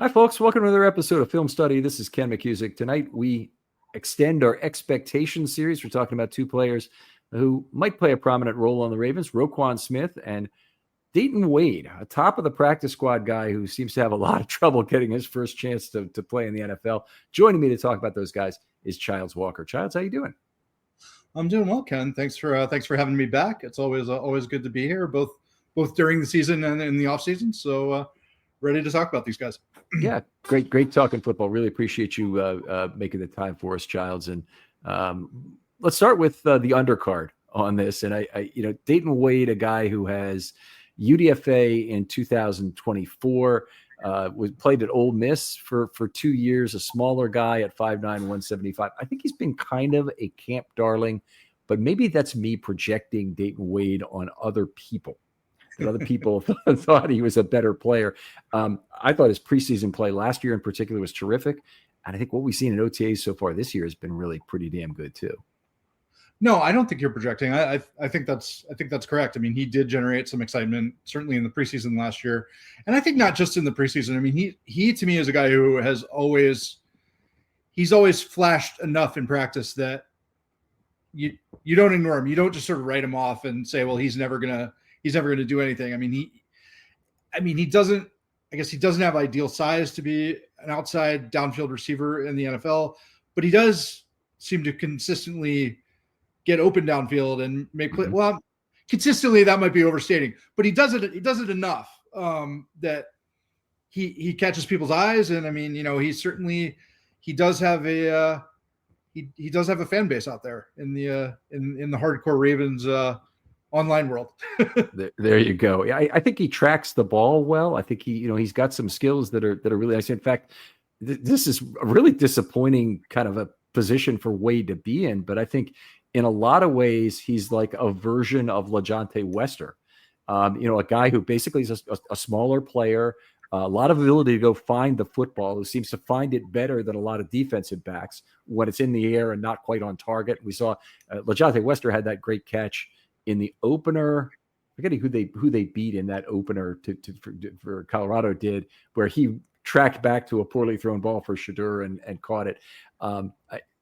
Hi, folks. Welcome to another episode of Film Study. This is Ken McKusick. Tonight, we extend our expectation series. We're talking about two players who might play a prominent role on the Ravens, Roquan Smith and Dayton Wade, a top of the practice squad guy who seems to have a lot of trouble getting his first chance to play in the NFL. Joining me to talk about those guys is Childs Walker. Childs, how you doing? I'm doing well, Ken. Thanks for having me back. It's always good to be here, both during the season and in the off season. So ready to talk about these guys. Yeah, great talking football. Really appreciate you making the time for us, Childs. And let's start with the undercard on this. And I Dayton Wade, a guy who has UDFA in 2024, played at Ole Miss for 2 years, a smaller guy at 5'9", 175. I think he's been kind of a camp darling, but maybe that's me projecting Dayton Wade on other people. And other people thought he was a better player. I thought his preseason play last year in particular was terrific. And I think what we've seen in OTAs so far this year has been really pretty damn good too. No, I don't think you're projecting. I think that's correct. I mean, he did generate some excitement, certainly in the preseason last year. And I think not just in the preseason. I mean, he to me is a guy who has always flashed enough in practice that you don't ignore him. You don't just sort of write him off and say, well, he's never gonna do anything. I mean, he doesn't have ideal size to be an outside downfield receiver in the NFL, but he does seem to consistently get open downfield and make play. Well, consistently, that might be overstating, but he does it enough that he catches people's eyes. And I mean, he does have a fan base out there in the hardcore Ravens online world. There you go. Yeah, I think he tracks the ball well. I think he's got some skills that are really nice. In fact, this is a really disappointing kind of a position for Wade to be in, but I think in a lot of ways he's like a version of LaJohntay Wester. A guy who basically is a smaller player, a lot of ability to go find the football, who seems to find it better than a lot of defensive backs when it's in the air and not quite on target. We saw LaJohntay Wester had that great catch in the opener, forgetting who they beat in that opener for Colorado did, where he tracked back to a poorly thrown ball for Shadur and caught it.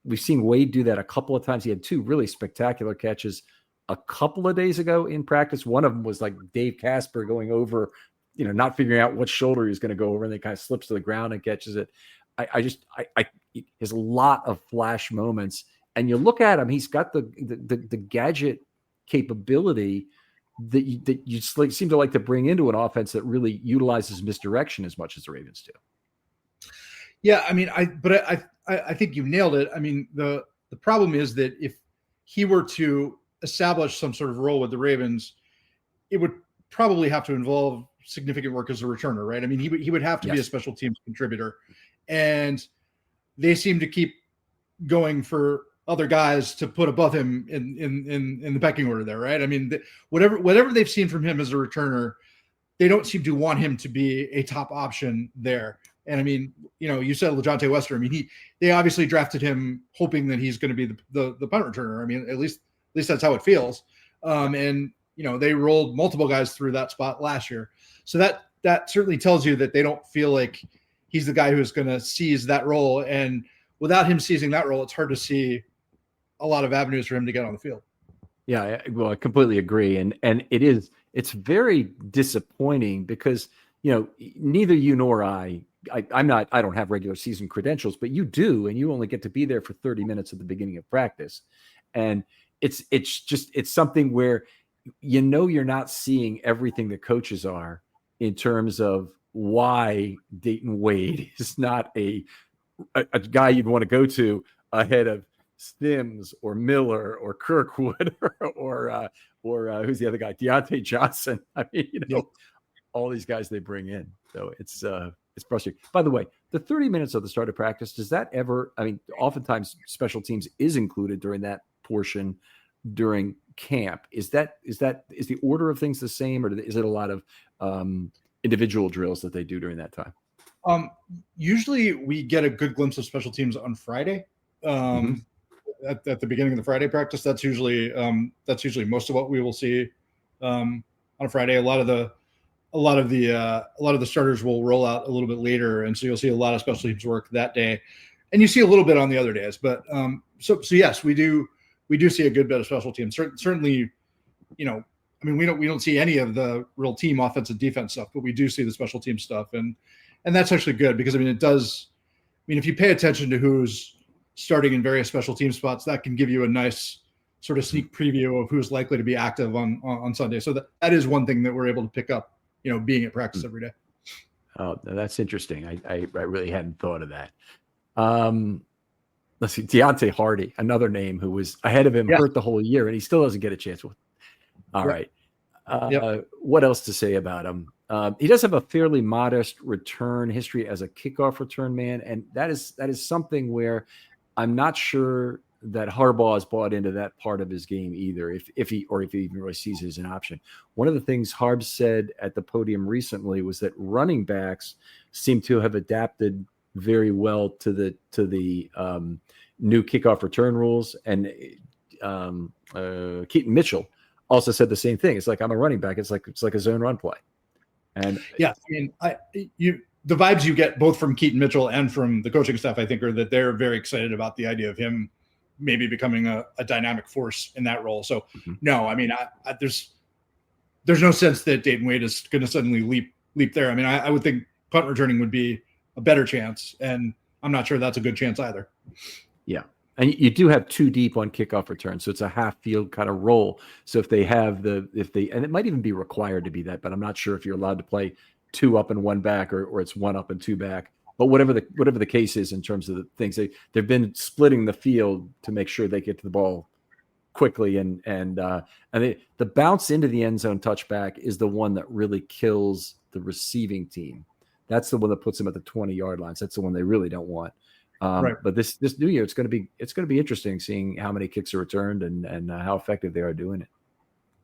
We've seen Wade do that a couple of times. He had two really spectacular catches a couple of days ago in practice. One of them was like Dave Casper going over, not figuring out what shoulder he was going to go over, and then kind of slips to the ground and catches it. He has a lot of flash moments, and you look at him, he's got the gadget capability that you seem to like to bring into an offense that really utilizes misdirection as much as the Ravens do. Yeah, I mean, I think you nailed it. I mean, the problem is that if he were to establish some sort of role with the Ravens, it would probably have to involve significant work as a returner, right? I mean, he would have to be a special teams contributor, and they seem to keep going for other guys to put above him in the pecking order there, right? I mean, whatever they've seen from him as a returner, they don't seem to want him to be a top option there. And I mean, you said LaJohntay Wester. I mean, they obviously drafted him hoping that he's going to be the punt returner. I mean, at least that's how it feels. And they rolled multiple guys through that spot last year. So that certainly tells you that they don't feel like he's the guy who's going to seize that role. And without him seizing that role, it's hard to see a lot of avenues for him to get on the field. Yeah, well, I completely agree. And it's very disappointing because, neither you nor I don't have regular season credentials, but you do, and you only get to be there for 30 minutes at the beginning of practice. And it's something where, you're not seeing everything the coaches are in terms of why Dayton Wade is not a guy you'd want to go to ahead of Sims or Miller or Kirkwood or who's the other guy? Deontay Johnson. I mean, all these guys they bring in. So it's frustrating. By the way, the 30 minutes of the start of practice, does that ever, I mean, oftentimes special teams is included during that portion during camp. Is the order of things the same, or is it a lot of individual drills that they do during that time? Usually we get a good glimpse of special teams on Friday. At the beginning of the Friday practice, that's usually most of what we will see on a Friday. A lot lot of the starters will roll out a little bit later, and so you'll see a lot of special teams work that day, and you see a little bit on the other days. But so yes, we do see a good bit of special teams. Certainly, you know, I mean, we don't see any of the real team offensive defense stuff, but we do see the special team stuff, and that's actually good because I mean it does. I mean, if you pay attention to who's starting in various special team spots, that can give you a nice sort of sneak preview of who's likely to be active on Sunday. So that is one thing that we're able to pick up, you know, being at practice every day. Oh, that's interesting. I really hadn't thought of that. Let's see, Deontay Hardy, another name who was ahead of him, hurt the whole year, and he still doesn't get a chance. All right. What else to say about him? He does have a fairly modest return history as a kickoff return man, and that is something where I'm not sure that Harbaugh has bought into that part of his game either, if he even really sees it as an option. One of the things Harb said at the podium recently was that running backs seem to have adapted very well to the new kickoff return rules, and Keaton Mitchell also said the same thing. It's like, I'm a running back. It's like a zone run play. And yeah, I mean, the vibes you get both from Keaton Mitchell and from the coaching staff, I think, are that they're very excited about the idea of him maybe becoming a dynamic force in that role. So no, I mean, there's no sense that Dayton Wade is going to suddenly leap there. I mean, I would think punt returning would be a better chance, and I'm not sure that's a good chance either. Yeah. And you do have two deep on kickoff return, so it's a half field kind of roll. So if it might even be required to be that, but I'm not sure if you're allowed to play two up and one back, or it's one up and two back. But whatever the case is in terms of the things, they've been splitting the field to make sure they get to the ball quickly, and the bounce into the end zone touchback is the one that really kills the receiving team. That's the one that puts them at the 20-yard line. So that's the one they really don't want. Right. But this new year, it's going to be interesting seeing how many kicks are returned and how effective they are doing it.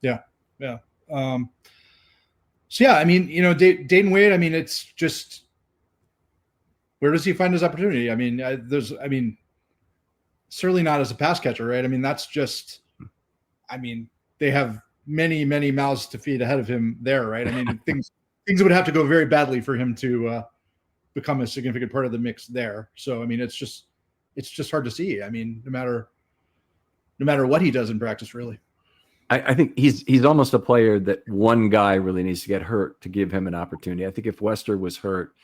Yeah. So yeah, I mean, you know, Dayton Wade, I mean, it's just, where does he find his opportunity? I mean, certainly not as a pass catcher, right? I mean, that's just, I mean, they have many, many mouths to feed ahead of him there, right? I mean, things would have to go very badly for him to become a significant part of the mix there. So, I mean, it's just hard to see. I mean, no matter what he does in practice, really. I think he's almost a player that one guy really needs to get hurt to give him an opportunity. I think if Wester was hurt,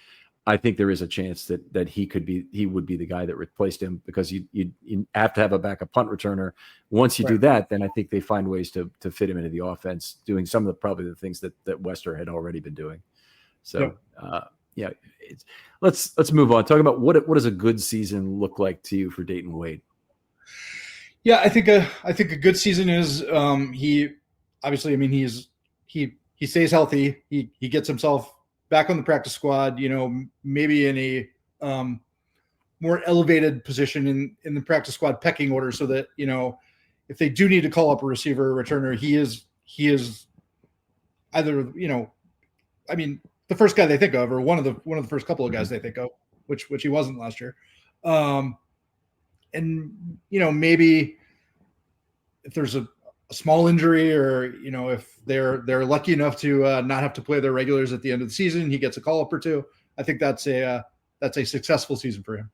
I think there is a chance that he would be the guy that replaced him, because you have to have a backup punt returner. Once you do that, then I think they find ways to fit him into the offense, doing some of probably the things that Wester had already been doing. So let's move on. Talk about what does a good season look like to you for Dayton Wade? Yeah, I think a good season is he obviously, I mean, he stays healthy. He gets himself back on the practice squad, you know, maybe in a more elevated position in the practice squad pecking order, so that, you know, if they do need to call up a receiver or returner, he is either, you know, I mean, the first guy they think of, or one of the first couple of guys they think of, which he wasn't last year. And, you know, maybe if there's a small injury, or, you know, if they're lucky enough to not have to play their regulars at the end of the season, he gets a call up or two. I think that's a successful season for him.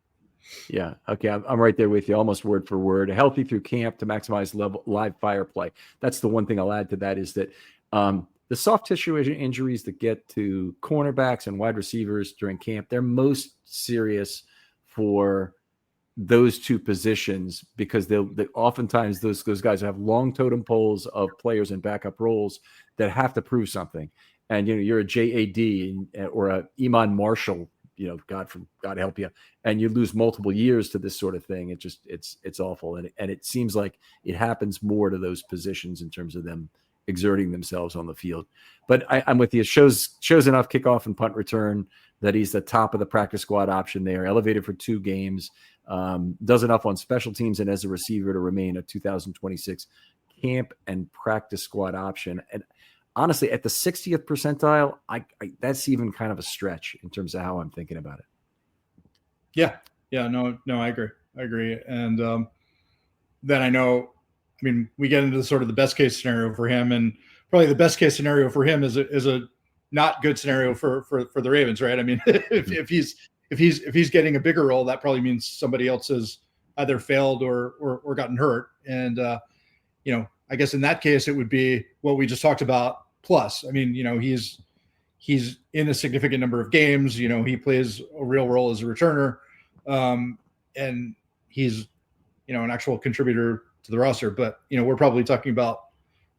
Yeah. Okay. I'm right there with you, almost word for word. Healthy through camp to maximize live fire play. That's the one thing I'll add to that, is that the soft tissue injuries that get to cornerbacks and wide receivers during camp, they're most serious for those two positions, because they oftentimes those guys have long totem poles of players in backup roles that have to prove something. And, you know, you're a JAD or a Iman Marshall, you know, God help you, and you lose multiple years to this sort of thing. It's awful. And it seems like it happens more to those positions in terms of them exerting themselves on the field. But I'm with you. It shows enough kickoff and punt return that he's the top of the practice squad option there, elevated for 2 games, does enough on special teams and as a receiver to remain a 2026 camp and practice squad option. And honestly, at the 60th percentile, I that's even kind of a stretch in terms of how I'm thinking about it. Yeah. No, I agree. And then I know, I mean, we get into sort of the best case scenario for him, and probably the best case scenario for him is a not good scenario for the Ravens, right? I mean, if he's getting a bigger role, that probably means somebody else has either failed or gotten hurt. And I guess in that case, it would be what we just talked about. Plus, I mean, he's in a significant number of games. He plays a real role as a returner, and he's an actual contributor to the roster. But we're probably talking about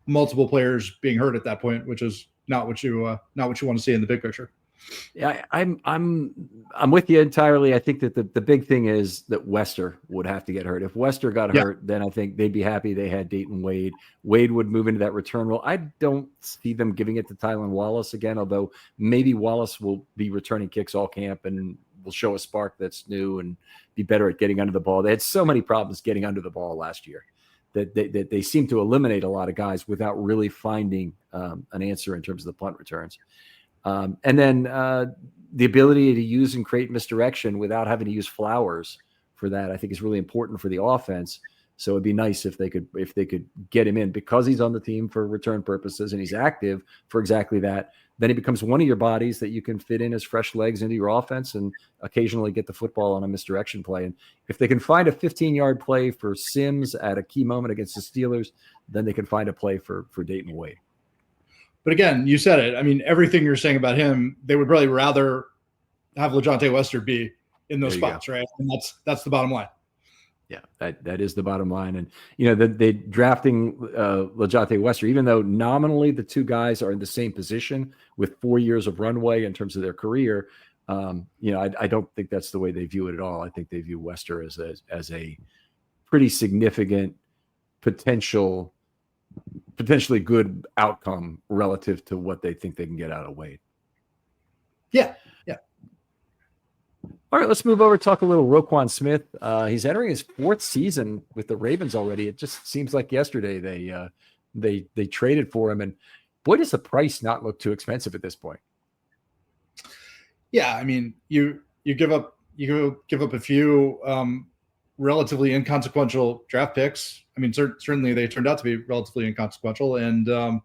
multiple players being hurt at that point, which is not what you want to see in the big picture. Yeah, I'm with you entirely. I think that the big thing is that Wester would have to get hurt. If Wester got hurt, then I think they'd be happy they had Dayton Wade. Wade would move into that return role. I don't see them giving it to Tylan Wallace again, although maybe Wallace will be returning kicks all camp and will show a spark that's new and be better at getting under the ball. They had so many problems getting under the ball last year that they seem to eliminate a lot of guys without really finding an answer in terms of the punt returns. And then the ability to use and create misdirection without having to use Flowers for that, I think, is really important for the offense. So it'd be nice if they could get him in because he's on the team for return purposes and he's active for exactly that. Then he becomes one of your bodies that you can fit in as fresh legs into your offense and occasionally get the football on a misdirection play. And if they can find a 15-yard play for Sims at a key moment against the Steelers, then they can find a play for Dayton Wade. But again, you said it. I mean, everything you're saying about him, they would really rather have LeJounte Wester be in those spots, right? And that's the bottom line. Yeah, that is the bottom line. And, they drafting LeJounte Wester, even though nominally the two guys are in the same position with 4 years of runway in terms of their career, I don't think that's the way they view it at all. I think they view Wester as a pretty significant potentially good outcome relative to what they think they can get out of Wade. Yeah. All right, let's move over, talk a little Roquan Smith. He's entering his 4th season with the Ravens already. It just seems like yesterday they traded for him, and boy, does the price not look too expensive at this point. Yeah, I mean, you give up a few relatively inconsequential draft picks. I mean, certainly they turned out to be relatively inconsequential, and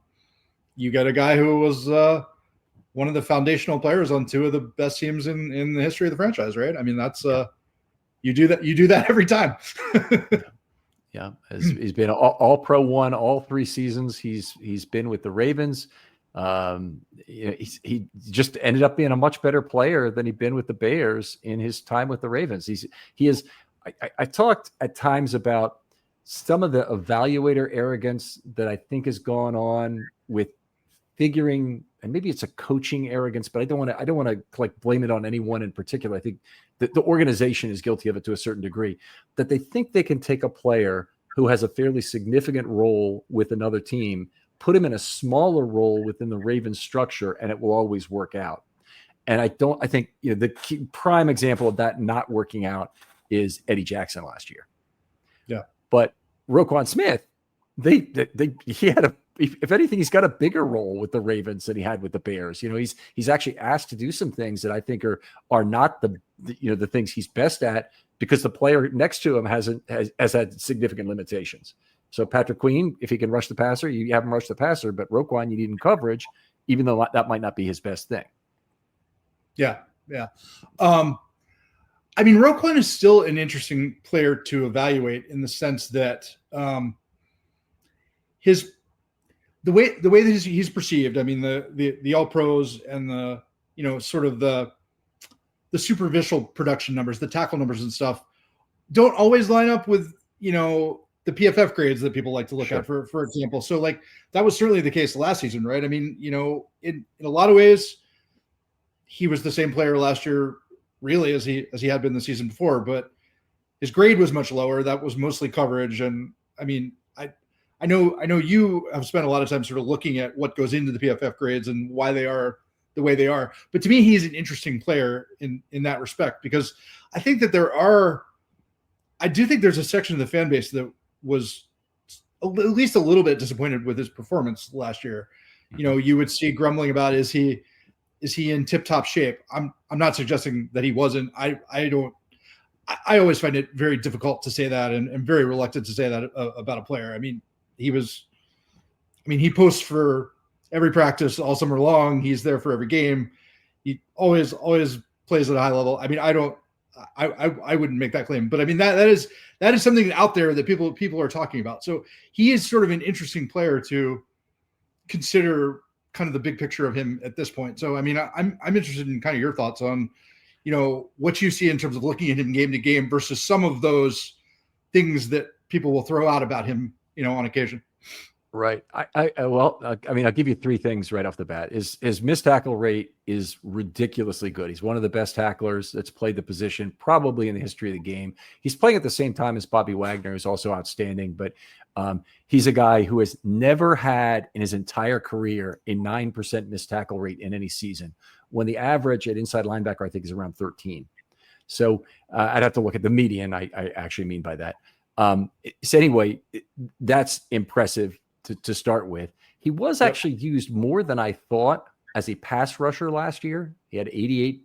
you get a guy who was one of the foundational players on 2 of the best teams in the history of the franchise, right? I mean, that's you do that every time. Yeah, he's been all pro 1 all 3 seasons. He's been with the Ravens. He just ended up being a much better player than he'd been with the Bears in his time with the Ravens. He is. I talked at times about some of the evaluator arrogance that I think has gone on with figuring, and maybe it's a coaching arrogance, but I don't want to like blame it on anyone in particular. I think that the organization is guilty of it to a certain degree, that they think they can take a player who has a fairly significant role with another team, put him in a smaller role within the Ravens structure, and it will always work out. And I think the key, prime example of that not working out is Eddie Jackson last year. Yeah. But Roquan Smith, he had if anything, he's got a bigger role with the Ravens than he had with the Bears. He's actually asked to do some things that I think are not the things he's best at, because the player next to him has had significant limitations. So Patrick Queen, if he can rush the passer, you have him rush the passer, but Roquan, you need him coverage, even though that might not be his best thing. Yeah. I mean, Roquan is still an interesting player to evaluate in the sense that the way that he's perceived. I mean, the all pros and the sort of the superficial production numbers, the tackle numbers and stuff, don't always line up with the PFF grades that people like to look at, for example. So like that was certainly the case last season, right? I mean, in a lot of ways, he was the same player last year, really, as he had been the season before, but his grade was much lower. That was mostly coverage. And I mean, I know you have spent a lot of time sort of looking at what goes into the PFF grades and why they are the way they are. But to me, he's an interesting player in that respect, because I think that I do think there's a section of the fan base that was at least a little bit disappointed with his performance last year. You would see grumbling about, is he in tip-top shape? I'm not suggesting that he wasn't. I always find it very difficult to say that, and very reluctant to say that about a player. I mean, he posts for every practice all summer long. He's there for every game. He always plays at a high level. I mean, I wouldn't make that claim, but I mean that is something out there that people are talking about. So he is sort of an interesting player to consider, kind of the big picture of him at this point. So I mean, I'm interested in kind of your thoughts on, what you see in terms of looking at him game to game versus some of those things that people will throw out about him, on occasion. Right. I mean, I'll give you three things right off the bat. His missed tackle rate is ridiculously good. He's one of the best tacklers that's played the position probably in the history of the game. He's playing at the same time as Bobby Wagner, who's also outstanding, but he's a guy who has never had in his entire career a 9% missed tackle rate in any season, when the average at inside linebacker, I think, is around 13. So I'd have to look at the median. I actually mean by that. So anyway, that's impressive to start with. He was actually used more than I thought as a pass rusher last year. He had 88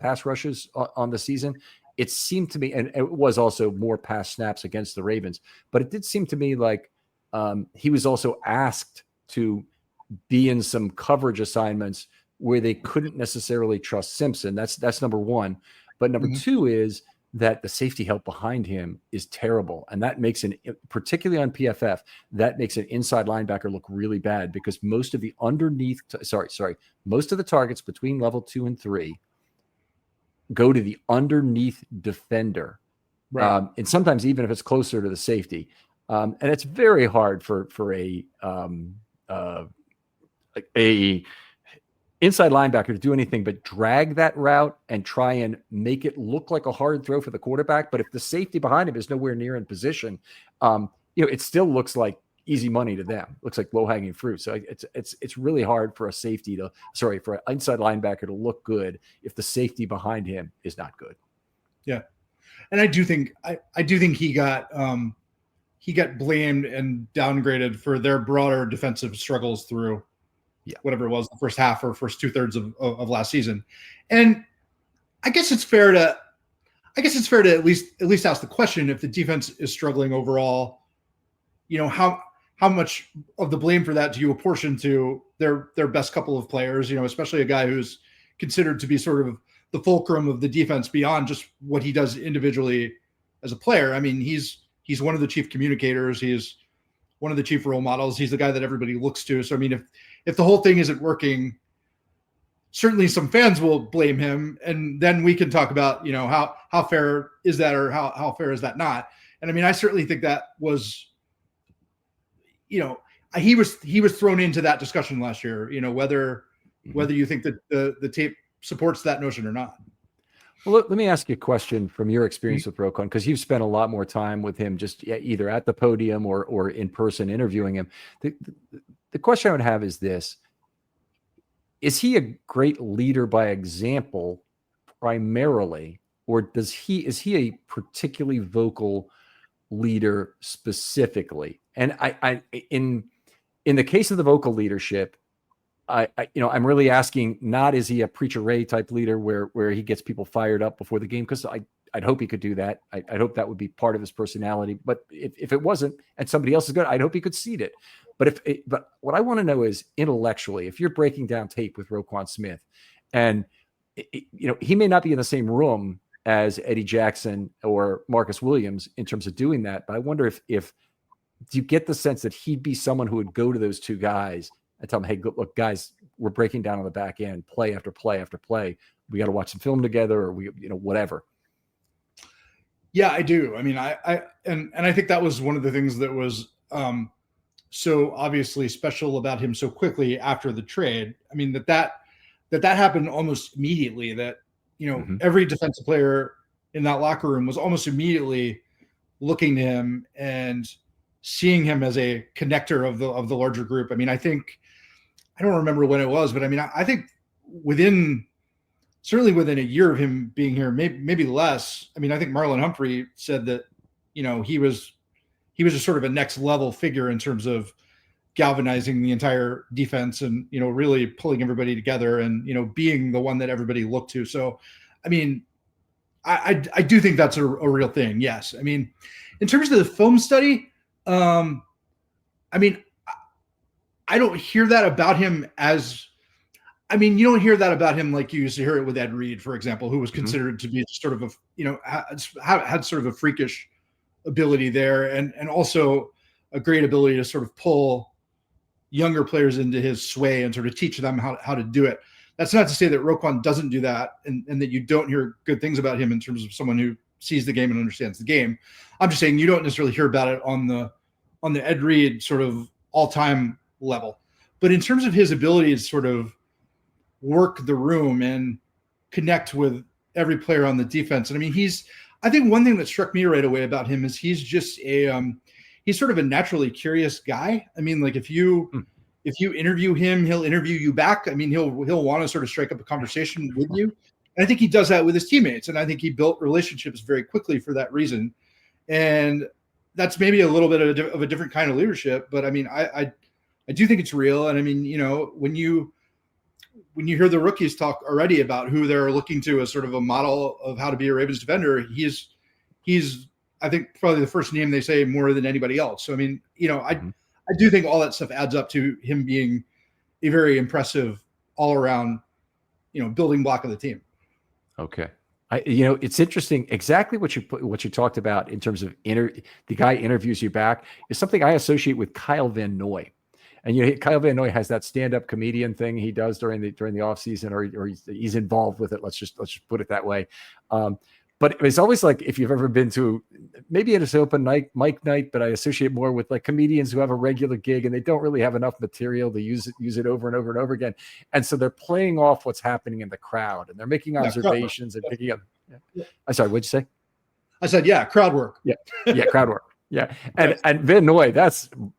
pass rushes on the season. It seemed to me, and it was also more pass snaps against the Ravens, but it did seem to me like he was also asked to be in some coverage assignments where they couldn't necessarily trust Simpson. That's number one. But number two is that the safety help behind him is terrible. And that makes particularly on PFF, that makes an inside linebacker look really bad, because most of the most of the targets between level 2 and 3 go to the underneath defender. Right. And sometimes even if it's closer to the safety. And it's very hard for a inside linebacker to do anything but drag that route and try and make it look like a hard throw for the quarterback. But if the safety behind him is nowhere near in position, it still looks like easy money to them. Looks like low hanging fruit. So it's really hard for for an inside linebacker to look good if the safety behind him is not good. Yeah, and I do think he got blamed and downgraded for their broader defensive struggles through. Yeah, whatever it was, the first half or first 2/3 of last season. And I guess it's fair to at least ask the question, if the defense is struggling overall, how much of the blame for that do you apportion to their best couple of players, especially a guy who's considered to be sort of the fulcrum of the defense beyond just what he does individually as a player. I mean, he's one of the chief communicators. He's one of the chief role models. He's the guy that everybody looks to. So, I mean, if the whole thing isn't working, certainly some fans will blame him. And then we can talk about, how fair is that, or how fair is that not? And I mean, I certainly think that was, he was thrown into that discussion last year, whether you think that the tape supports that notion or not. Well, let me ask you a question from your experience with Roquan, because you've spent a lot more time with him, just either at the podium or in person interviewing him. The question I would have is this: is he a great leader by example primarily, or is he a particularly vocal leader specifically? And in the case of the vocal leadership, I'm really asking, not is he a Preacher Ray type leader where he gets people fired up before the game? Because I'd hope he could do that. I'd hope that would be part of his personality. But if it wasn't, and somebody else is good, I'd hope he could seed it. But what I want to know is, intellectually, if you're breaking down tape with Roquan Smith, and he may not be in the same room as Eddie Jackson or Marcus Williams in terms of doing that, but I wonder if do you get the sense that he'd be someone who would go to those two guys and tell them, hey, look, guys, we're breaking down on the back end, play after play after play. We got to watch some film together, or whatever. Yeah, I do. I mean, I think that was one of the things that was so obviously special about him so quickly after the trade. I mean, that happened almost immediately. That every defensive player in that locker room was almost immediately looking to him and seeing him as a connector of the larger group. I mean, I don't remember when it was, but I mean, I think certainly within a year of him being here, maybe less. I mean, I think Marlon Humphrey said that, he was just sort of a next level figure in terms of galvanizing the entire defense and, really pulling everybody together and, being the one that everybody looked to. So, I mean, I do think that's a real thing. Yes. I mean, in terms of the film study, I mean, I don't hear that about him you don't hear that about him like you used to hear it with Ed Reed, for example, who was considered to be sort of had sort of a freakish ability there, and also a great ability to sort of pull younger players into his sway and sort of teach them how to do it. That's not to say that Roquan doesn't do that, and that you don't hear good things about him in terms of someone who sees the game and understands the game. I'm just saying you don't necessarily hear about it on the Ed Reed sort of all-time level. But in terms of his ability to sort of work the room and connect with every player on the defense, and I mean, I think one thing that struck me right away about him is he's just he's sort of a naturally curious guy. I mean, like if you interview him, he'll interview you back. I mean, he'll want to sort of strike up a conversation with you. And I think he does that with his teammates. And I think he built relationships very quickly for that reason. And that's maybe a little bit of a different kind of leadership. But I mean, I do think it's real. And I mean, when you hear the rookies talk already about who they're looking to as sort of a model of how to be a Ravens defender, he's I think probably the first name they say more than anybody else. So, I mean, I do think all that stuff adds up to him being a very impressive all around, building block of the team. Okay. It's interesting. Exactly what you talked about in terms of the guy interviews you back is something I associate with Kyle Van Noy. And Kyle Van Noy has that stand-up comedian thing he does during the off season, or he's involved with it. Let's just put it that way. But it's always like, if you've ever been to, maybe it's open mic night, but I associate more with like comedians who have a regular gig and they don't really have enough material to use it over and over and over again. And so they're playing off what's happening in the crowd and they're making observations and picking up. Yeah. I'm sorry, what'd you say? I said, yeah, crowd work. Yeah, crowd work. Yeah. And Van Noy,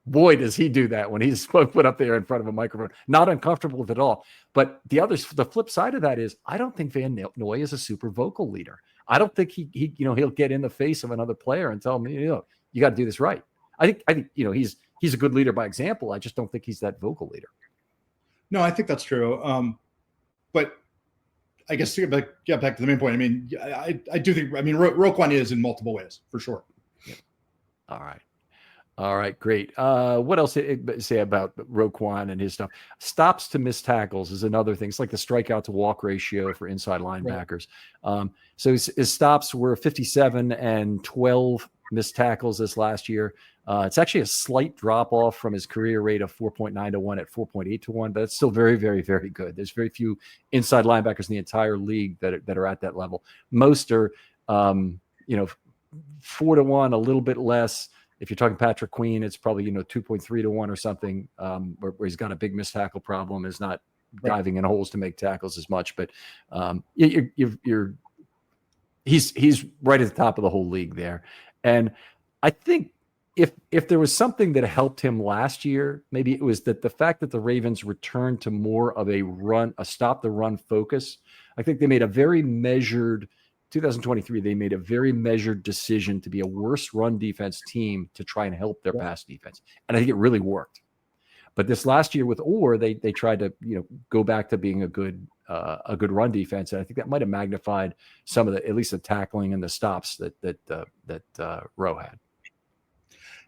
boy, does he do that when he's put up there in front of a microphone. Not uncomfortable at all. But the flip side of that is, I don't think Van Noy is a super vocal leader. I don't think he'll get in the face of another player and tell him, you got to do this right. I think he's a good leader by example. I just don't think he's that vocal leader. No, I think that's true. But I guess to get back to the main point, I mean, I do think, Roquan is in multiple ways for sure. Yeah. All right, great. What else say about Roquan and his stuff? Stops to missed tackles is another thing. It's like the strikeout to walk ratio for inside linebackers. Right. So his stops were 57 and 12 missed tackles this last year. It's actually a slight drop off from his career rate of 4.9 to 1 at 4.8 to 1, but it's still very, very, very good. There's very few inside linebackers in the entire league that are at that level. Most are, 4 to 1, a little bit less. If you're talking Patrick Queen, it's probably 2.3 to 1 or something, where he's got a big missed tackle problem, is not diving in holes to make tackles as much. But he's right at the top of the whole league there. And I think if there was something that helped him last year, maybe it was that the fact that the Ravens returned to more of a stop the run focus. I think they made a very measured 2023, they made a very measured decision to be a worse run defense team to try and help their pass defense. And I think it really worked. But this last year with Orr, they tried to, go back to being a good run defense. And I think that might've magnified some of at least the tackling and the stops that Rowe had.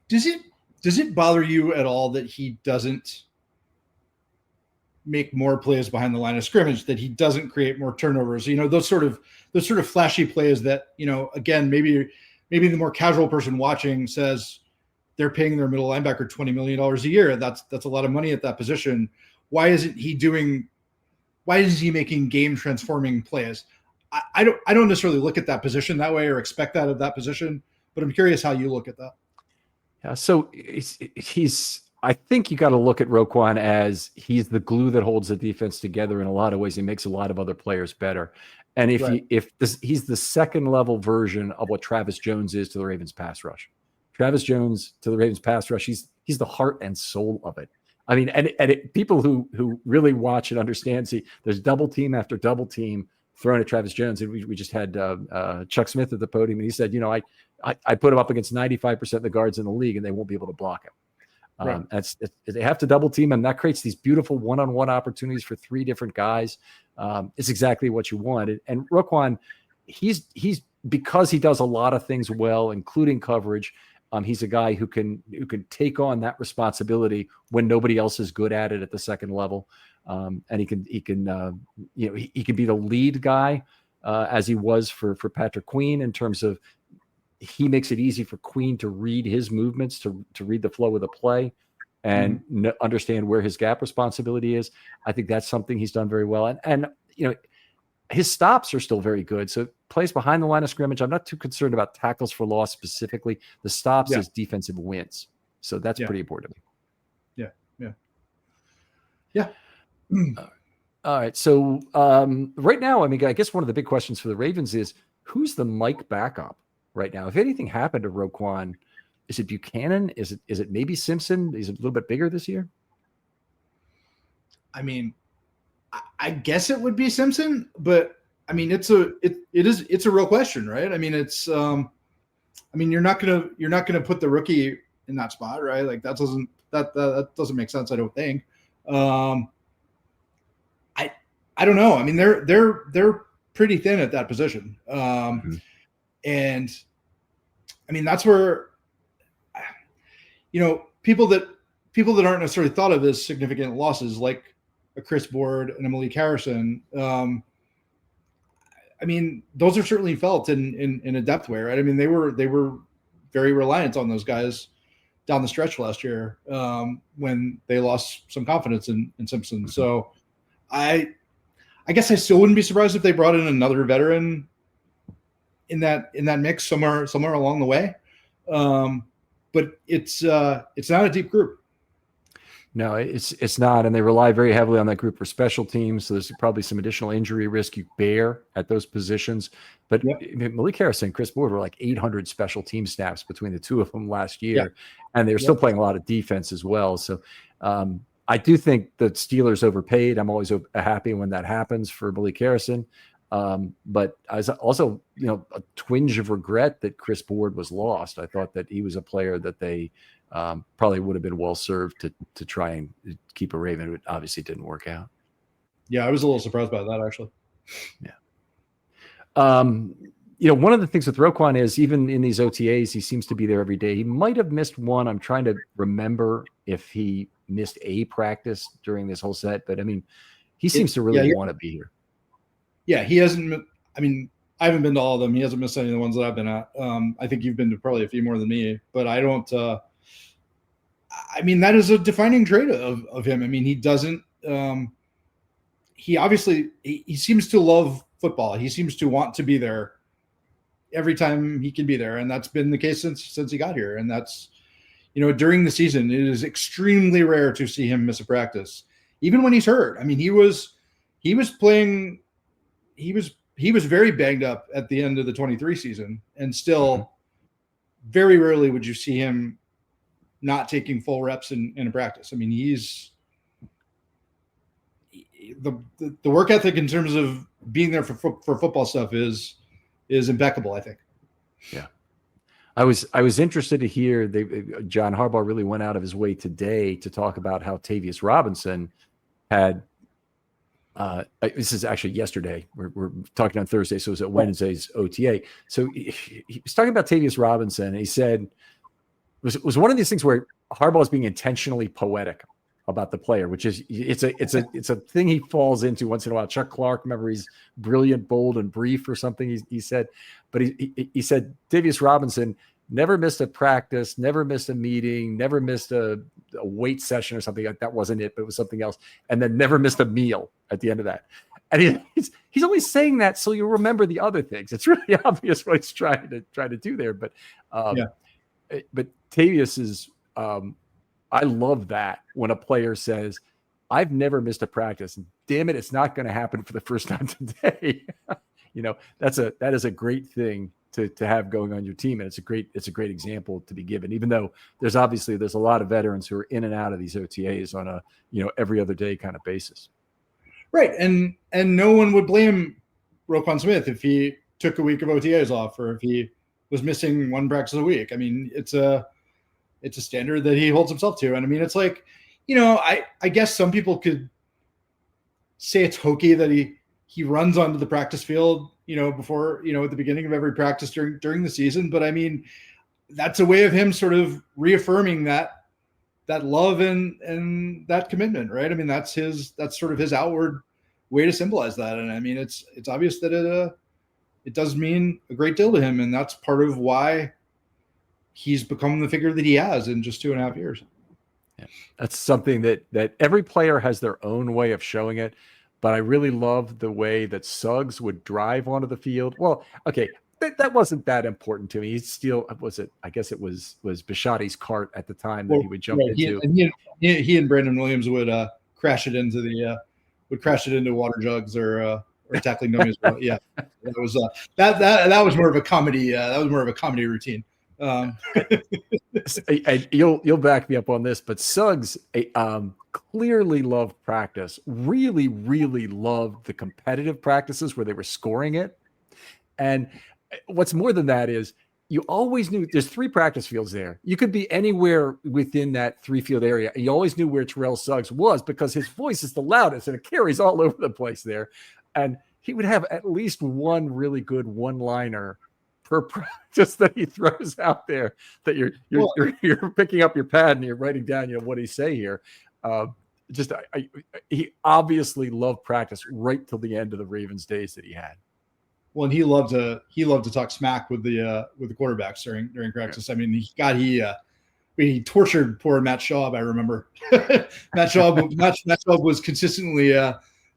Does it bother you at all that he doesn't make more plays behind the line of scrimmage, that he doesn't create more turnovers? Those sort of flashy plays that, again, maybe the more casual person watching says they're paying their middle linebacker $20 million a year. That's a lot of money at that position. Why isn't he making game transforming plays? I don't necessarily look at that position that way or expect that of that position, but I'm curious how you look at that. Yeah. So I think you got to look at Roquan as he's the glue that holds the defense together in a lot of ways. He makes a lot of other players better. And he's the second level version of what Travis Jones is to the Ravens pass rush. Travis Jones to the Ravens pass rush, he's the heart and soul of it. I mean, people who really watch and understand, see, there's double team after double team thrown at Travis Jones. And we just had Chuck Smith at the podium, and he said, I put him up against 95% of the guards in the league, and they won't be able to block him. Right. They have to double team him. That creates these beautiful one-on-one opportunities for three different guys. It's exactly what you want. And Roquan, he's because he does a lot of things well, including coverage, He's a guy who can take on that responsibility when nobody else is good at it at the second level, and he can he can be the lead guy as he was for Patrick Queen, in terms of he makes it easy for Queen to read his movements, to read the flow of the play, and understand where his gap responsibility is. I think that's something he's done very well, and his stops are still very good. So plays behind the line of scrimmage, I'm not too concerned about tackles for loss specifically. The stops is defensive wins. So that's pretty important to me. Yeah. All right. So right now, I mean, I guess one of the big questions for the Ravens is, who's the Mike backup right now? If anything happened to Roquan, is it Buchanan? Is it maybe Simpson? He's a little bit bigger this year. I mean, I guess it would be Simpson, but I mean, it's a real question, right? I mean, it's you're not gonna put the rookie in that spot, right? Like that doesn't make sense. I don't think. I don't know. I mean, they're pretty thin at that position, and I mean that's where people that aren't necessarily thought of as significant losses, like a Chris Board and a Malik Harrison. I mean, those are certainly felt in a depth way, right? I mean, they were very reliant on those guys down the stretch last year when they lost some confidence in Simpson. So I guess I still wouldn't be surprised if they brought in another veteran in that mix somewhere along the way. But it's not a deep group. No, it's not, and they rely very heavily on that group for special teams. So there's probably some additional injury risk you bear at those positions. But Malik Harrison and Chris Board were like 800 special team snaps between the two of them last year, and they were still playing a lot of defense as well. So I do think the Steelers overpaid. I'm always happy when that happens for Malik Harrison. But I was also, a twinge of regret that Chris Board was lost. I thought that he was a player that they probably would have been well served to try and keep a Raven. It obviously didn't work out. Yeah, I was a little surprised by that, actually. Yeah. One of the things with Roquan is, even in these OTAs, he seems to be there every day. He might have missed one. I'm trying to remember if he missed a practice during this whole set, but I mean, he seems to really want to be here. Yeah, he hasn't. I mean, I haven't been to all of them. He hasn't missed any of the ones that I've been at. I think you've been to probably a few more than me, but I don't. I mean, that is a defining trait of him. I mean, he doesn't. He obviously he seems to love football. He seems to want to be there every time he can be there, and that's been the case since he got here. And that's, during the season, it is extremely rare to see him miss a practice, even when he's hurt. I mean, he was playing. He was very banged up at the end of the 23 season, and still very rarely would you see him not taking full reps in a practice. I mean, he's the work ethic in terms of being there for football stuff is impeccable, I think. Yeah. I was interested to hear John Harbaugh really went out of his way today to talk about how Tavius Robinson had this is actually yesterday. We're talking on Thursday, so it was at Wednesday's OTA. So he was talking about Tavius Robinson, and he said it was one of these things where Harbaugh is being intentionally poetic about the player, which is it's a thing he falls into once in a while. Chuck Clark, remember, he's brilliant, bold, and brief or something he said, but he said Tavius Robinson never missed a practice, never missed a meeting, never missed a weight session or something. That wasn't it, but it was something else. And then never missed a meal at the end of that. And he's only saying that so you'll remember the other things. It's really obvious what he's trying to do there. But but Tavius is I love that when a player says, I've never missed a practice, and damn it, it's not going to happen for the first time today. That is a great thing to have going on your team. And it's a great example to be given, even though there's a lot of veterans who are in and out of these OTAs on a, every other day kind of basis. Right. And no one would blame Roquan Smith if he took a week of OTAs off, or if he was missing one practice a week. I mean, it's a standard that he holds himself to. And I mean, it's like, I guess some people could say it's hokey that he runs onto the practice field, before, at the beginning of every practice during the season. But I mean, that's a way of him sort of reaffirming that love and that commitment, right? I mean, that's sort of his outward way to symbolize that. And I mean, it's obvious that it does mean a great deal to him. And that's part of why he's become the figure that he has in just 2.5 years. Yeah. That's something that every player has their own way of showing it. But I really love the way that Suggs would drive onto the field. Well, okay, that wasn't that important to me. He's still, I guess it was Bisciotti's cart at the time that he would jump into. He and Brandon Williams would crash it into water jugs or tackling dummies. Yeah, that was that was more of a comedy. That was more of a comedy routine. You'll back me up on this, but Suggs clearly loved practice. Really, really loved the competitive practices where they were scoring it. And what's more than that is you always knew there's 3 practice fields there. You could be anywhere within that 3-field area. You always knew where Terrell Suggs was because his voice is the loudest and it carries all over the place there. And he would have at least one really good one-liner per practice that he throws out there that you're picking up your pad and you're writing down, what did he say here? He obviously loved practice right till the end of the Ravens days that he had. Well, and he loved to talk smack with the quarterbacks during practice. Yeah. I mean, he tortured poor Matt Schaub. I remember Matt Schaub was consistently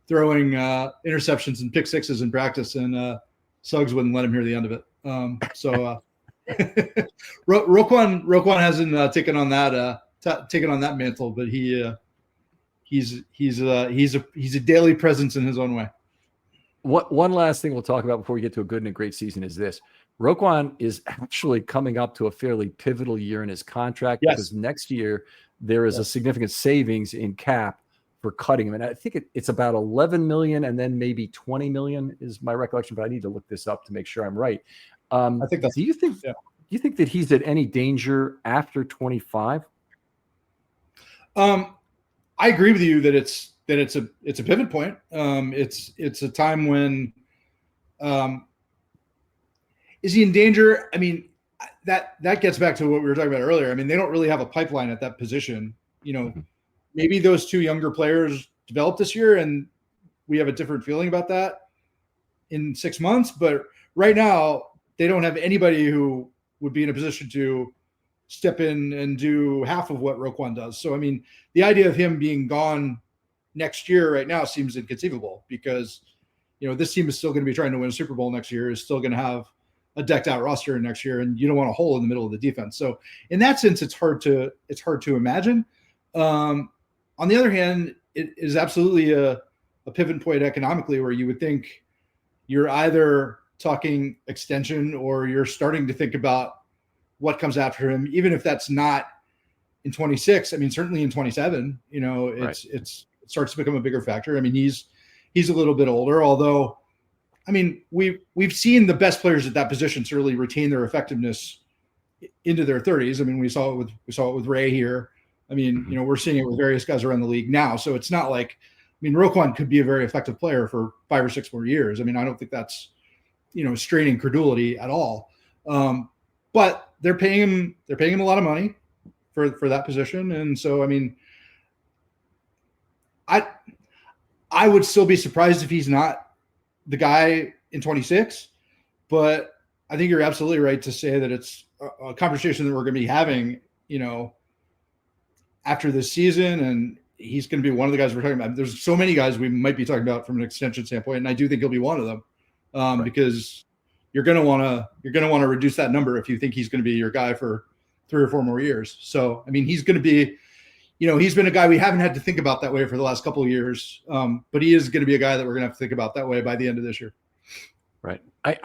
throwing interceptions and pick sixes in practice, and Suggs wouldn't let him hear the end of it. Roquan hasn't taken on that mantle, but he's a daily presence in his own way. One last thing we'll talk about before we get to a good and a great season is this. Roquan is actually coming up to a fairly pivotal year in his contract because next year there is a significant savings in cap for cutting him. And I think it's about 11 million and then maybe 20 million is my recollection, but I need to look this up to make sure I'm right. I think do you think that he's at any danger after 25? I agree with you that it's a pivot point. It's a time when, is he in danger? I mean, that gets back to what we were talking about earlier. I mean, they don't really have a pipeline at that position. Maybe those 2 younger players develop this year and we have a different feeling about that in 6 months. But right now they don't have anybody who would be in a position to step in and do half of what Roquan does. So, I mean, the idea of him being gone next year right now seems inconceivable because, this team is still going to be trying to win a Super Bowl next year, is still going to have a decked out roster next year, and you don't want a hole in the middle of the defense. So in that sense, it's hard to imagine. On the other hand, it is absolutely a pivot point economically where you would think you're either talking extension or you're starting to think about what comes after him, even if that's not in 26. I mean, certainly in 27, it starts to become a bigger factor. I mean, he's a little bit older, although, I mean, we've seen the best players at that position certainly retain their effectiveness into their 30s. I mean, we saw it with Ray here. I mean, we're seeing it with various guys around the league now. So it's not like, I mean, Roquan could be a very effective player for 5 or 6 more years. I mean, I don't think that's, straining credulity at all. But they're paying him a lot of money for that position. And so, I mean, I would still be surprised if he's not the guy in 26, but I think you're absolutely right to say that it's a conversation that we're going to be having, after this season, and he's going to be one of the guys we're talking about. There's so many guys we might be talking about from an extension standpoint, and I do think he'll be one of them, because you're going to want to reduce that number if you think he's going to be your guy for 3 or 4 more years. So, I mean, he's going to be, he's been a guy we haven't had to think about that way for the last couple of years, but he is going to be a guy that we're going to have to think about that way by the end of this year. Right. I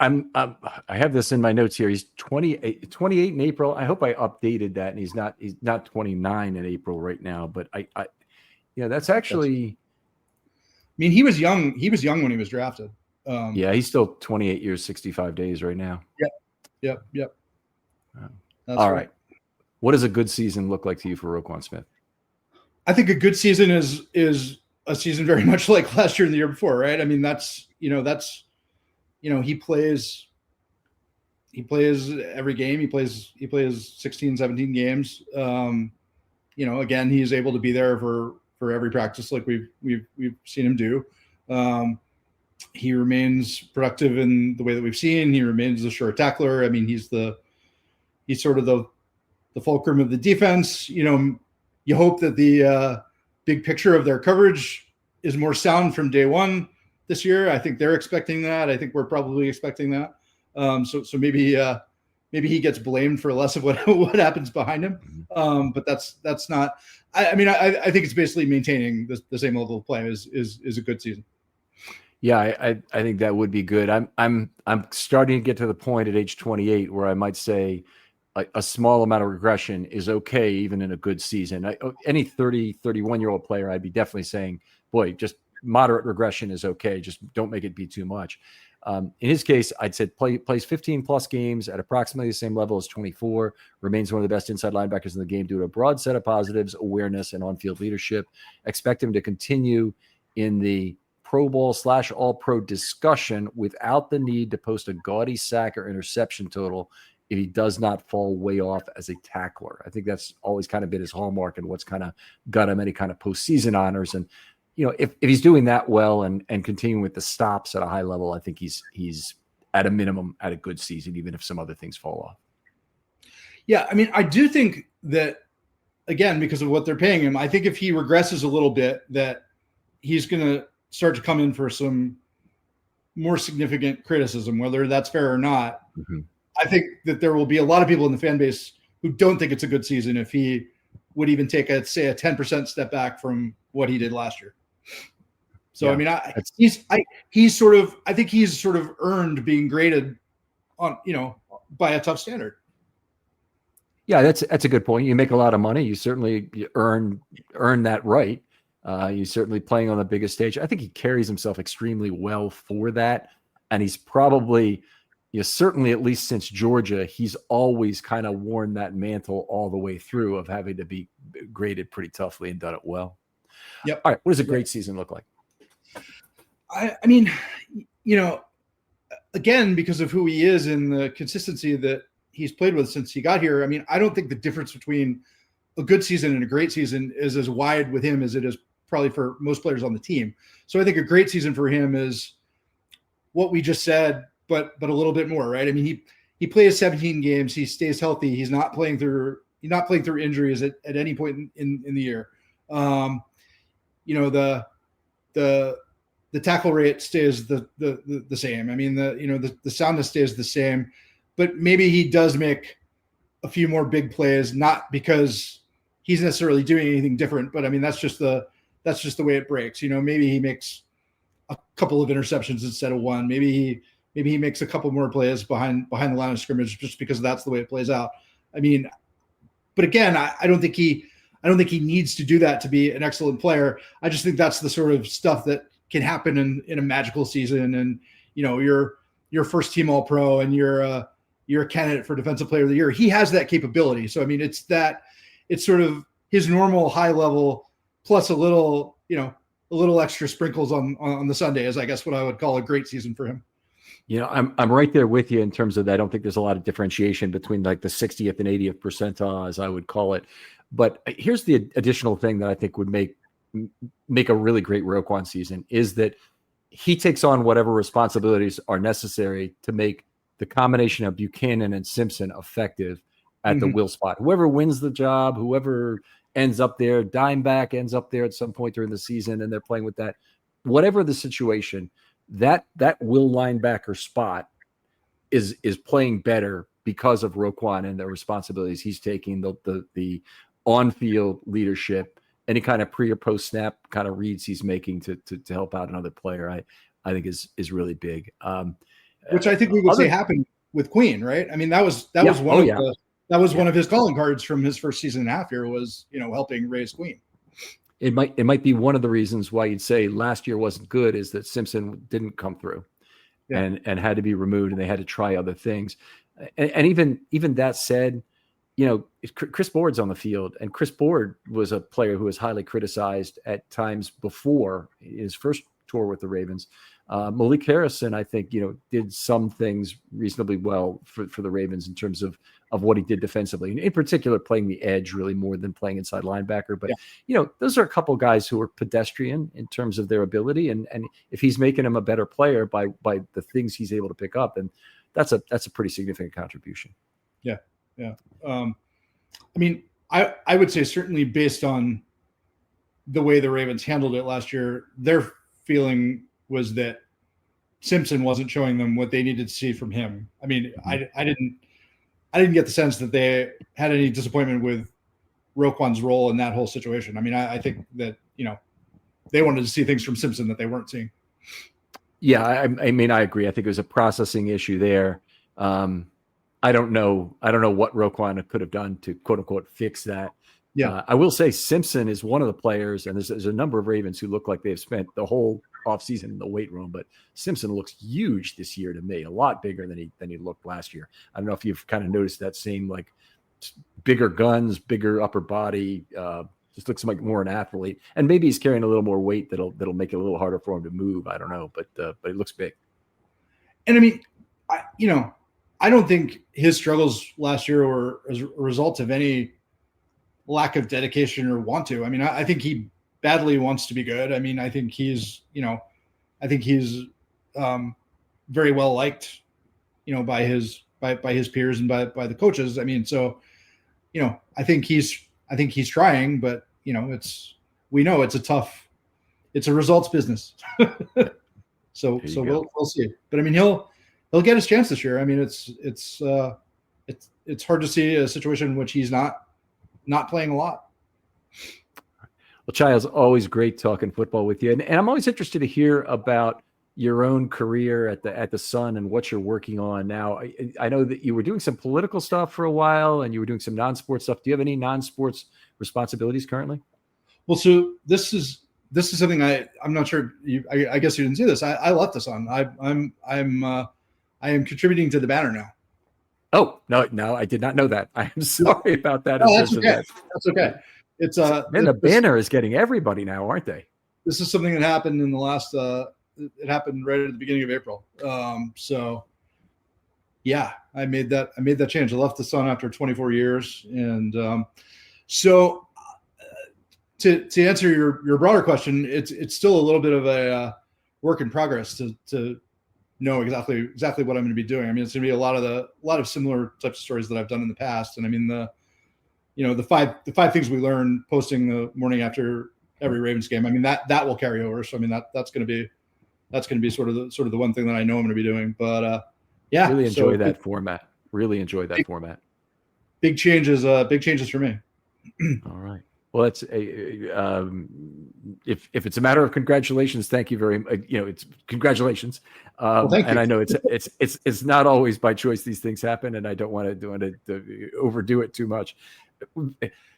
have this in my notes here. He's 28 in April. I hope I updated that, and he's not 29 in April right now. But that's actually. I mean, he was young. He was young when he was drafted. He's still 28 years, 65 days right now. Yep. All right. What does a good season look like to you for Roquan Smith? I think a good season is a season very much like last year and the year before, right? I mean, he plays he plays every game. He plays 16, 17 games. Again, he's able to be there for every practice like we've seen him do. He remains productive in the way that we've seen. He remains a sure tackler. I mean, he's sort of the fulcrum of the defense. You hope that the big picture of their coverage is more sound from day one this year. I think they're expecting that. I think we're probably expecting that. So maybe he gets blamed for less of what happens behind him. But that's not. I think it's basically maintaining the same level of play is a good season. Yeah, I think that would be good. I'm starting to get to the point at age 28 where I might say a small amount of regression is okay, even in a good season. Any 30, 31-year-old player, I'd be definitely saying, boy, just moderate regression is okay. Just don't make it be too much. In his case, I'd say plays 15 plus games at approximately the same level as 24, remains one of the best inside linebackers in the game due to a broad set of positives, awareness, and on-field leadership. Expect him to continue in the Pro Bowl / All-Pro discussion without the need to post a gaudy sack or interception total if he does not fall way off as a tackler. I think that's always kind of been his hallmark and what's kind of got him any kind of postseason honors. And if he's doing that well and continuing with the stops at a high level, I think he's at a minimum at a good season, even if some other things fall off. Yeah, I mean, I do think that, again, because of what they're paying him, I think if he regresses a little bit, that he's going to start to come in for some more significant criticism, whether that's fair or not. Mm-hmm. I think that there will be a lot of people in the fan base who don't think it's a good season if he would even take a 10% step back from what he did last year. So, yeah, I mean, I think he's sort of earned being graded on, by a tough standard. Yeah, that's a good point. You make a lot of money. You certainly earn that right. He's certainly playing on the biggest stage. I think he carries himself extremely well for that. And he's probably, certainly at least since Georgia, he's always kind of worn that mantle all the way through of having to be graded pretty toughly and done it well. Yep. All right. What does a great season look like? I mean, again, because of who he is and the consistency that he's played with since he got here, I mean, I don't think the difference between a good season and a great season is as wide with him as it is probably for most players on the team. So I think a great season for him is what we just said, but a little bit more, right? I mean, he plays 17 games. He stays healthy. He's not playing through injuries at any point in the year. The tackle rate stays the same. I mean, the soundness stays the same, but maybe he does make a few more big plays, not because he's necessarily doing anything different, but I mean, that's just the way it breaks. Maybe he makes a couple of interceptions instead of one. Maybe he makes a couple more plays behind the line of scrimmage just because that's the way it plays out. I mean, but again, I don't think he needs to do that to be an excellent player. I just think that's the sort of stuff that can happen in a magical season. And, you're first team All-Pro and you're a candidate for Defensive Player of the Year. He has that capability. So, I mean, it's sort of his normal high level plus a little extra sprinkles on the Sunday is, I guess, what I would call a great season for him. I'm right there with you in terms of that. I don't think there's a lot of differentiation between like the 60th and 80th percentile, as I would call it. But here's the additional thing that I think would make a really great Roquan season is that he takes on whatever responsibilities are necessary to make the combination of Buchanan and Simpson effective at the will spot. Whoever wins the job, whoever ends up there, dime back ends up there at some point during the season, and they're playing with that. Whatever the situation, that will linebacker spot is playing better because of Roquan and the responsibilities he's taking, the on-field leadership, any kind of pre or post snap kind of reads he's making to help out another player. I think is really big. Which I think we would say happened with Queen, right? I mean, that was one of his calling cards from his first season and a half here was, helping raise Queen. It might be one of the reasons why you'd say last year wasn't good is that Simpson didn't come through and had to be removed and they had to try other things. And even that said, Chris Board's on the field, and Chris Board was a player who was highly criticized at times before his first tour with the Ravens Malik Harrison, I think, did some things reasonably well for the Ravens in terms of what he did defensively, and in particular playing the edge really more than playing inside linebacker. But, those are a couple guys who are pedestrian in terms of their ability. And if he's making him a better player by the things he's able to pick up, then that's a pretty significant contribution. Yeah. Yeah. I mean, I would say certainly based on the way the Ravens handled it last year, their feeling was that Simpson wasn't showing them what they needed to see from him. I mean, I didn't get the sense that they had any disappointment with Roquan's role in that whole situation. I mean, I think that, they wanted to see things from Simpson that they weren't seeing. Yeah. I mean, I agree. I think it was a processing issue there. I don't know what Roquan could have done to quote unquote fix that. Yeah. I will say Simpson is one of the players, and there's a number of Ravens who look like they've spent the whole offseason in the weight room, but Simpson looks huge this year to me, a lot bigger than he looked last year. I don't know if you've kind of noticed that same, like, bigger guns, bigger upper body, just looks like more an athlete, and maybe he's carrying a little more weight that'll make it a little harder for him to move. I don't know, but it looks big. And I mean, I don't think his struggles last year were as a result of any lack of dedication or want to. I mean, I think he badly wants to be good. I mean, I think he's very well liked, by his peers and by the coaches. I mean, so, I think he's trying, but we know it's a results business. So we'll see. But I mean, he'll get his chance this year. I mean, it's hard to see a situation in which he's not playing a lot. Well, Childs, always great talking football with you. And I'm always interested to hear about your own career at the Sun and what you're working on now. I know that you were doing some political stuff for a while and you were doing some non-sports stuff. Do you have any non-sports responsibilities currently? Well, so this is something I'm not sure. I guess you didn't see this. I left the Sun. I am contributing to the Banner now. Oh, no, I did not know that. I am sorry about that. Oh, that's okay. That's okay. It's the Banner is getting everybody now, aren't they? This is something that happened in the last. It happened right at the beginning of April. So, yeah, I made that change. I left the Sun after 24 years, and so to answer your broader question, it's still a little bit of a work in progress to know exactly what I'm going to be doing. I mean, it's going to be a lot of similar types of stories that I've done in the past. And I mean, the five things we learned posting the morning after every Ravens game. I mean, that will carry over. So I mean, that's going to be sort of the one thing that I know I'm going to be doing. But yeah, really enjoy that format. Really enjoy that format. Big changes for me. All right. Well, that's if it's a matter of congratulations, thank you very much. It's congratulations. Thank you. And I know it's not always by choice these things happen, and I don't want to overdo it too much.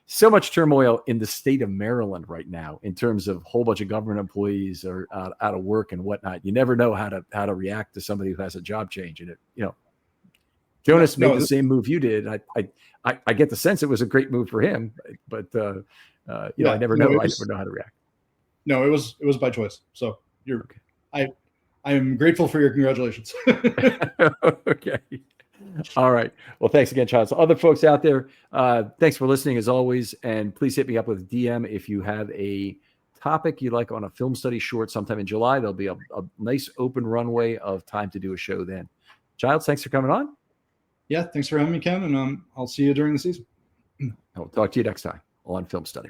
So much turmoil in the state of Maryland right now in terms of a whole bunch of government employees are out of work and whatnot. You never know how to react to somebody who has a job change, and Jonas made the same move you did. I get the sense it was a great move for him, but I never know. I never know how to react. No, it was by choice. So you're okay. I am grateful for your congratulations. Okay. All right. Well, thanks again, Childs. Other folks out there, thanks for listening as always. And please hit me up with DM if you have a topic you like on a film study short sometime in July. There'll be a nice open runway of time to do a show then. Childs, thanks for coming on. Yeah, thanks for having me, Ken. And I'll see you during the season. I'll talk to you next time on Film Study.